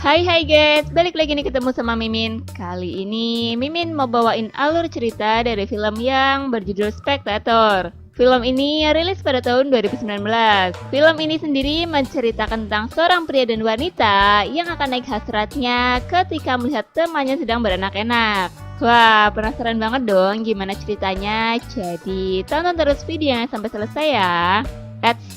Hai guys, balik lagi nih ketemu sama Mimin. Kali ini Mimin mau bawain alur cerita dari film yang berjudul Spectator. Film ini rilis pada tahun 2019. Film ini sendiri menceritakan tentang seorang pria dan wanita yang akan naik hasratnya ketika melihat temannya sedang beranak-enak. Wah, penasaran banget dong gimana ceritanya? Jadi tonton terus videonya sampai selesai ya.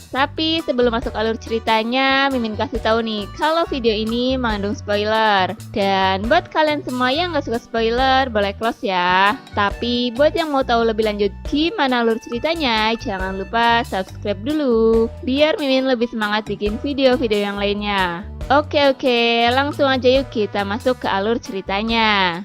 Tapi sebelum masuk alur ceritanya, Mimin kasih tahu nih kalau video ini mengandung spoiler. Dan buat kalian semua yang gak suka spoiler, boleh close ya. Tapi buat yang mau tahu lebih lanjut gimana alur ceritanya, jangan lupa subscribe dulu biar Mimin lebih semangat bikin video-video yang lainnya. Oke, langsung aja yuk kita masuk ke alur ceritanya.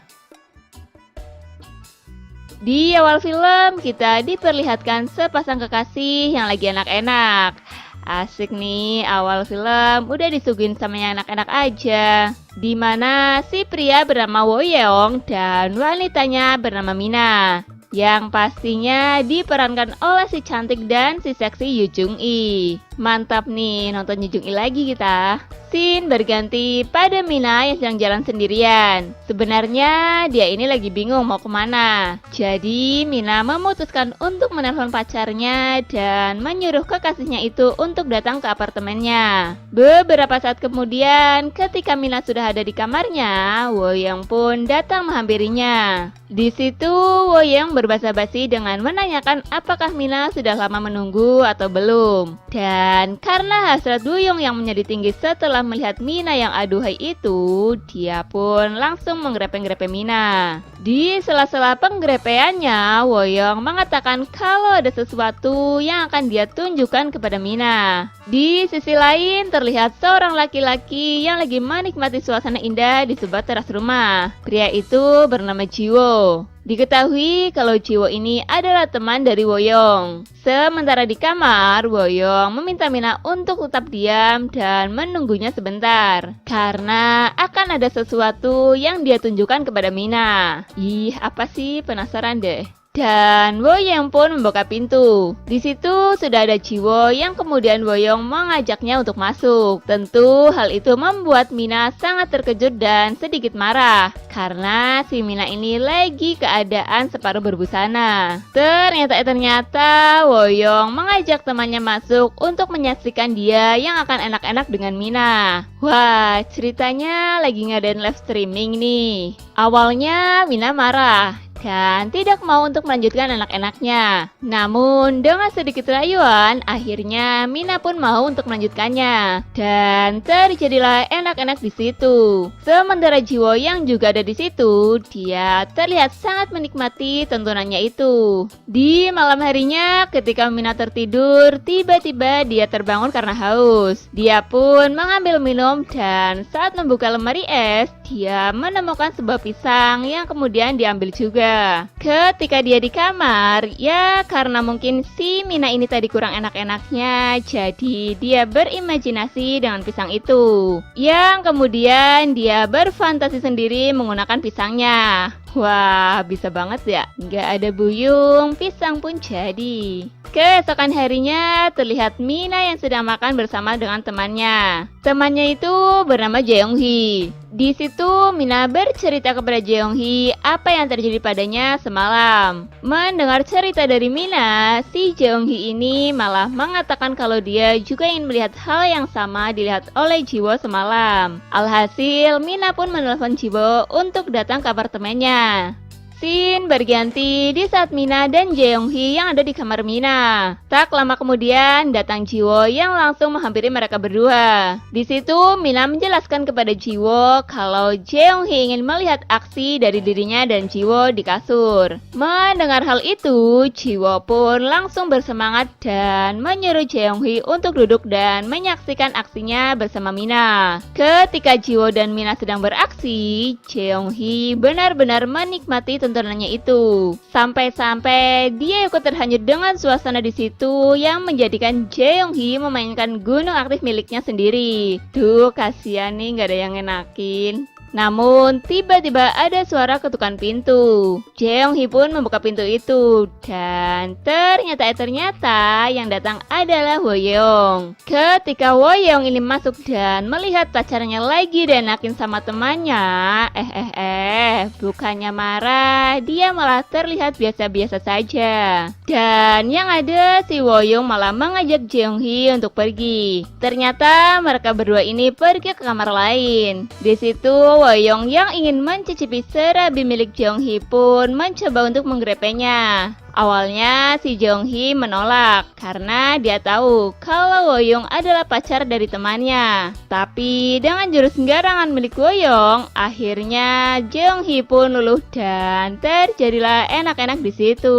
Di awal film, kita diperlihatkan sepasang kekasih yang lagi enak-enak. Asik nih, awal film udah disuguhin sama yang enak-enak aja. Dimana si pria bernama Woyeong dan wanitanya bernama Mina. Yang pastinya diperankan oleh si cantik dan si seksi Yoo Jung-i. Mantap nih, nonton Yoo Jung-i lagi kita. Scene berganti pada Mina yang sedang jalan sendirian. Sebenarnya dia ini lagi bingung mau kemana. Jadi Mina memutuskan untuk menelpon pacarnya dan menyuruh kekasihnya itu untuk datang ke apartemennya. Beberapa saat kemudian, ketika Mina sudah ada di kamarnya, Woyeong pun datang menghampirinya. Di situ Woyeong berbasa-basi dengan menanyakan apakah Mina sudah lama menunggu atau belum. Dan karena hasrat Woyeong yang menjadi tinggi setelah melihat Mina yang aduhai itu, dia pun langsung menggrepe-grepe Mina. Di sela-sela penggrepeannya, Woyeong mengatakan kalau ada sesuatu yang akan dia tunjukkan kepada Mina. Di sisi lain, terlihat seorang laki-laki yang lagi menikmati suasana indah di sebuah teras rumah. Pria itu bernama Jiwo. Diketahui kalau Jiwo ini adalah teman dari Woyeong. Sementara di kamar, Woyeong meminta Mina untuk tetap diam dan menunggunya sebentar. Karena akan ada sesuatu yang dia tunjukkan kepada Mina. Ih, apa sih? Penasaran deh. Dan Woyeong pun membuka pintu. Di situ sudah ada Jiwo yang kemudian Woyeong mengajaknya untuk masuk. Tentu hal itu membuat Mina sangat terkejut dan sedikit marah. Karena si Mina ini lagi keadaan separuh berbusana. Ternyata Woyeong mengajak temannya masuk untuk menyaksikan dia yang akan enak-enak dengan Mina. Wah, ceritanya lagi ngadain live streaming nih. Awalnya Mina marah dan tidak mau untuk melanjutkan enak-enaknya. Namun dengan sedikit rayuan, akhirnya Mina pun mau untuk melanjutkannya. Dan terjadilah enak-enak di situ. Sementara Jiwo yang juga ada di situ, dia terlihat sangat menikmati tontonannya itu. Di malam harinya, ketika Mina tertidur, tiba-tiba dia terbangun karena haus. Dia pun mengambil minum dan saat membuka lemari es, dia menemukan sebuah pisang yang kemudian diambil juga. Ketika dia di kamar, ya karena mungkin si Mina ini tadi kurang enak-enaknya, jadi dia berimajinasi dengan pisang itu. Yang kemudian dia berfantasi sendiri menggunakan pisangnya. Wah, bisa banget ya. Nggak ada buyung, pisang pun jadi. Keesokan harinya terlihat Mina yang sedang makan bersama dengan temannya. Temannya itu bernama Jeong-hee. Di situ Mina bercerita kepada Jeong-hee apa yang terjadi padanya semalam. Mendengar cerita dari Mina, si Jeong-hee ini malah mengatakan kalau dia juga ingin melihat hal yang sama dilihat oleh Jiwo semalam. Alhasil, Mina pun menelpon Jiwo untuk datang ke apartemennya. Scene berganti di saat Mina dan Jeong-hee yang ada di kamar Mina. Tak lama kemudian datang Jiwo yang langsung menghampiri mereka berdua. Di situ Mina menjelaskan kepada Jiwo kalau Jeong-hee ingin melihat aksi dari dirinya dan Jiwo di kasur. Mendengar hal itu, Jiwo pun langsung bersemangat dan menyuruh Jeong-hee untuk duduk dan menyaksikan aksinya bersama Mina. Ketika Jiwo dan Mina sedang beraksi, Jeong-hee benar-benar menikmati tontonannya itu. Sampai-sampai dia ikut terhanyut dengan suasana di situ yang menjadikan Jeong-hee memainkan gunung aktif miliknya sendiri. Duh, kasihan nih, gak ada yang ngenakin. Namun tiba-tiba ada suara ketukan pintu. Jeong-hee pun membuka pintu itu dan ternyata yang datang adalah Woyong. Ketika Woyong ini masuk dan melihat pacarnya lagi dienakin sama temannya, bukannya marah, dia malah terlihat biasa-biasa saja. Dan yang ada si Woyong malah mengajak Jeong-hee untuk pergi. Ternyata mereka berdua ini pergi ke kamar lain. Di situ Woyong yang ingin mencicipi serabi milik Jeong-hee pun mencoba untuk menggrepenya. Awalnya si Jeong-hee menolak karena dia tahu kalau Woyong adalah pacar dari temannya. Tapi dengan jurus garangan milik Woyong, akhirnya Jeong-hee pun luluh dan terjadilah enak-enak di situ.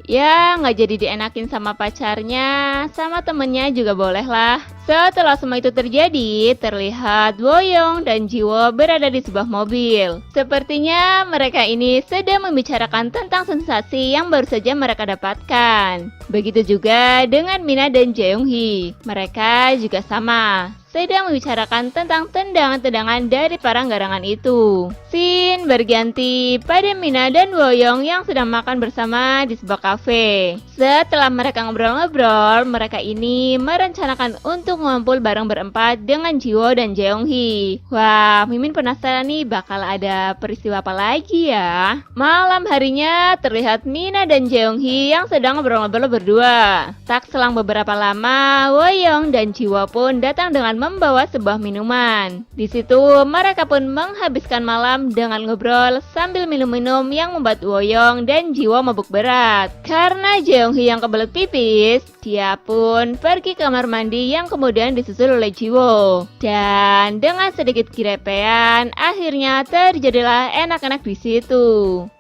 Ya, nggak jadi dienakin sama pacarnya, sama temennya juga boleh lah. Setelah semua itu terjadi, terlihat Woyong dan Jiwo berada di sebuah mobil. Sepertinya mereka ini sedang membicarakan tentang sensasi yang baru saja mereka dapatkan. Begitu juga dengan Mina dan Jeong-hee. Mereka juga sama, sedang membicarakan tentang tendangan-tendangan dari para garangan itu. Scene berganti pada Mina dan Woyong yang sedang makan bersama di sebuah kafe. Setelah mereka ngobrol-ngobrol, mereka ini merencanakan untuk ngumpul bareng berempat dengan Jiwo dan Jeong-hee. Wah, Mimin penasaran nih bakal ada peristiwa apa lagi ya. Malam harinya terlihat Mina dan Jeong-hee yang sedang ngobrol-ngobrol berdua. Tak selang beberapa lama, Woyong dan Jiwo pun datang dengan membawa sebuah minuman. Di situ mereka pun menghabiskan malam dengan ngobrol sambil minum-minum yang membuat Woyong dan Jiwo mabuk berat. Karena Jeong-hee yang kebelet pipis, dia pun pergi ke kamar mandi yang kemudian disusul oleh Jiwo. Dan dengan sedikit grepean, akhirnya terjadilah enak-enak di situ.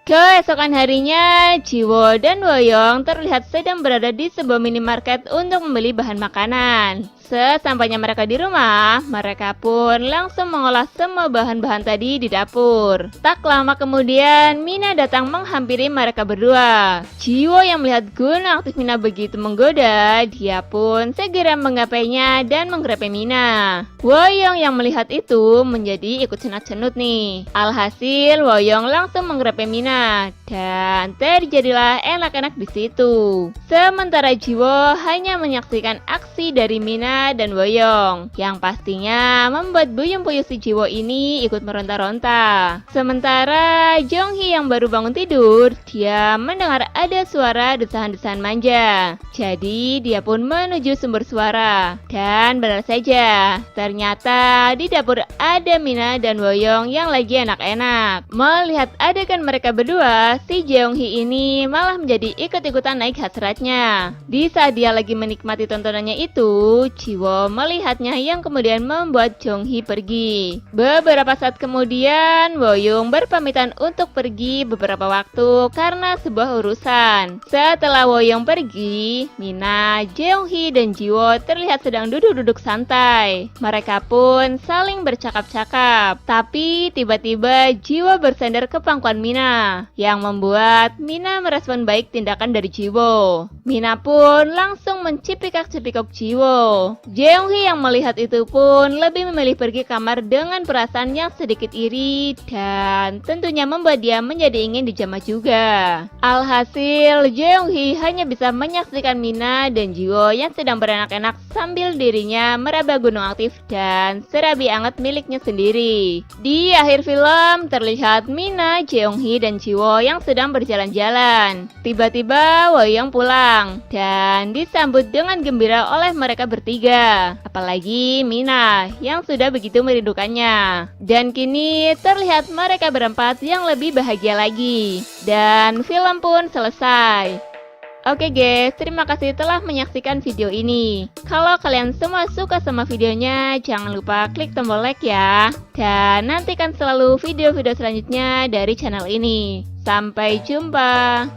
Keesokan harinya, Jiwo dan Woyong terlihat sedang berada di sebuah minimarket untuk membeli bahan makanan. Sesampainya mereka di rumah, mereka pun langsung mengolah semua bahan-bahan tadi di dapur. Tak lama kemudian, Mina datang menghampiri mereka berdua. Jiwo yang melihat guna aktif Mina begitu menggoda, dia pun segera menggapainya dan menggrepe Mina. Woyong yang melihat itu menjadi ikut cenut-cenut nih. Alhasil, Woyong langsung menggrepe Mina dan terjadilah enak-enak di situ. Sementara Jiwo hanya menyaksikan aksi dari Mina dan Woyong, yang pastinya membuat buyung-buyung si Jiwo ini ikut meronta-ronta. Sementara Jeong-hee yang baru bangun tidur, dia mendengar ada suara desahan-desahan manja. Jadi dia pun menuju sumber suara. Dan benar saja, ternyata di dapur ada Mina dan Woyong yang lagi enak-enak. Melihat adegan mereka berdua, si Jeong-hee ini malah menjadi ikut-ikutan naik hasratnya. Di saat dia lagi menikmati tontonannya itu, Jiwo melihatnya yang kemudian membuat Jeong-hee pergi. Beberapa saat kemudian, Woyong berpamitan untuk pergi beberapa waktu karena sebuah urusan. Setelah Woyong pergi, Mina, Jeong-hee, dan Jiwo terlihat sedang duduk-duduk santai. Mereka pun saling bercakap-cakap. Tapi tiba-tiba Jiwo bersender ke pangkuan Mina, yang membuat Mina merespon baik tindakan dari Jiwo. Mina pun langsung mencipikak-cipikok Jiwo. Jeong-hee yang melihat itu pun lebih memilih pergi kamar dengan perasaan yang sedikit iri dan tentunya membuat dia menjadi ingin dijamah juga. Alhasil, Jeong-hee hanya bisa menyaksikan Mina dan Jiwo yang sedang berenak-enak sambil dirinya meraba gunung aktif dan serabi anget miliknya sendiri. Di akhir film terlihat Mina, Jeong-hee, dan Jiwo yang sedang berjalan-jalan. Tiba-tiba Woyong pulang dan disambut dengan gembira oleh mereka bertiga. Apalagi Mina yang sudah begitu merindukannya. Dan kini terlihat mereka berempat yang lebih bahagia lagi. Dan film pun selesai. Oke guys, terima kasih telah menyaksikan video ini. Kalau kalian semua suka sama videonya, jangan lupa klik tombol like ya. Dan nantikan selalu video-video selanjutnya dari channel ini. Sampai jumpa.